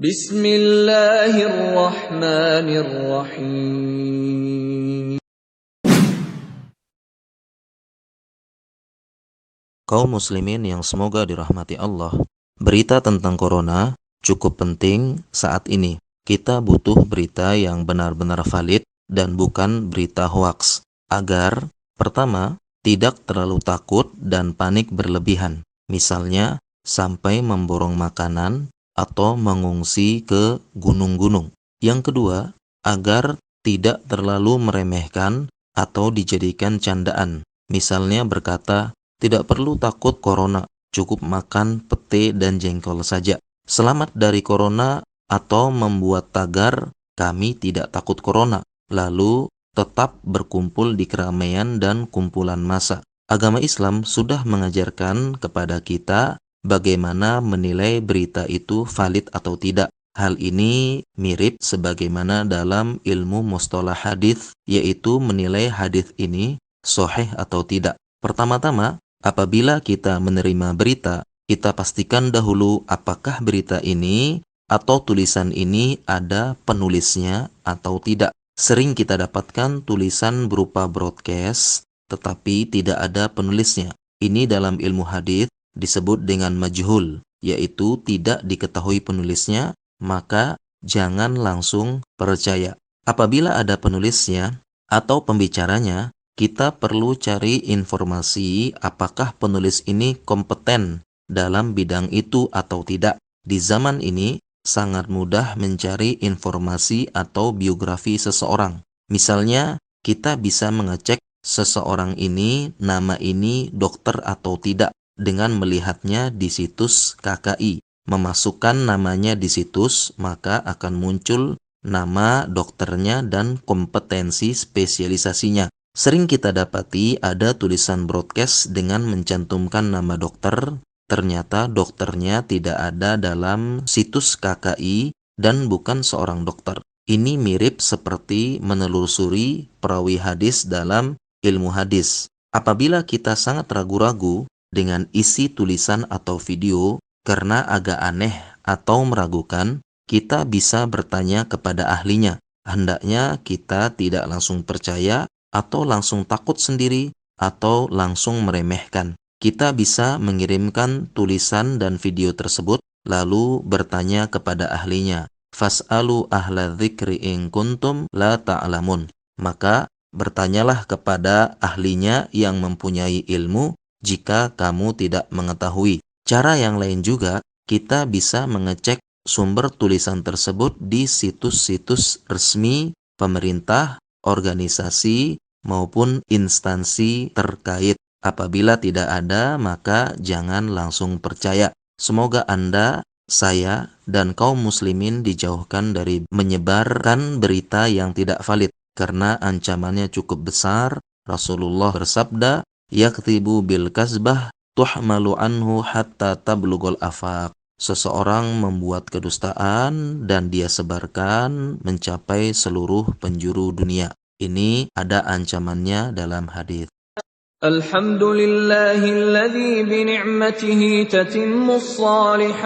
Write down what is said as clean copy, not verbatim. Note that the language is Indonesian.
Bismillahirrahmanirrahim. Kaum muslimin yang semoga dirahmati Allah, berita tentang corona cukup penting saat ini. Kita butuh berita yang benar-benar valid dan bukan berita hoaks, agar pertama, tidak terlalu takut dan panik berlebihan. Misalnya, sampai memborong makanan atau mengungsi ke gunung-gunung. Yang kedua, agar tidak terlalu meremehkan atau dijadikan candaan. Misalnya berkata, tidak perlu takut corona, cukup makan pete dan jengkol saja. Selamat dari corona, atau membuat tagar, kami tidak takut corona. Lalu tetap berkumpul di keramaian dan kumpulan massa. Agama Islam sudah mengajarkan kepada kita bagaimana menilai berita itu valid atau tidak. Hal ini mirip sebagaimana dalam ilmu mustalah hadis, yaitu menilai hadis ini sahih atau tidak. Pertama-tama, apabila kita menerima berita, kita pastikan dahulu apakah berita ini atau tulisan ini ada penulisnya atau tidak. Sering kita dapatkan tulisan berupa broadcast, tetapi tidak ada penulisnya. Ini dalam ilmu hadis disebut dengan majhul, yaitu tidak diketahui penulisnya, maka jangan langsung percaya. Apabila ada penulisnya atau pembicaranya, kita perlu cari informasi apakah penulis ini kompeten dalam bidang itu atau tidak. Di zaman ini sangat mudah mencari informasi atau biografi seseorang. Misalnya, kita bisa mengecek seseorang ini, nama ini dokter atau tidak dengan melihatnya di situs KKI. Memasukkan namanya di situs, maka akan muncul nama dokternya dan kompetensi spesialisasinya. Sering kita dapati ada tulisan broadcast dengan mencantumkan nama dokter, ternyata dokternya tidak ada dalam situs KKI dan bukan seorang dokter. Ini mirip seperti menelusuri perawi hadis dalam ilmu hadis. Apabila kita sangat ragu-ragu dengan isi tulisan atau video karena agak aneh atau meragukan, kita bisa bertanya kepada ahlinya. Hendaknya kita tidak langsung percaya atau langsung takut sendiri atau langsung meremehkan. Kita bisa mengirimkan tulisan dan video tersebut lalu bertanya kepada ahlinya. Fas'alu ahla dzikri in kuntum la ta'lamun. Maka bertanyalah kepada ahlinya yang mempunyai ilmu jika kamu tidak mengetahui. Cara yang lain juga, kita bisa mengecek sumber tulisan tersebut di situs-situs resmi pemerintah, organisasi, maupun instansi terkait. Apabila tidak ada, maka jangan langsung percaya. Semoga Anda, saya, dan kaum muslimin dijauhkan dari menyebarkan berita yang tidak valid, karena ancamannya cukup besar. Rasulullah bersabda, yaktibu bil kasbah tuhmalu anhu hatta tablugul afaq. Seseorang membuat kedustaan dan dia sebarkan mencapai seluruh penjuru dunia. Ini ada ancamannya dalam hadis. Alhamdulillahilladzi bi ni'matihi tatimmus shalihat.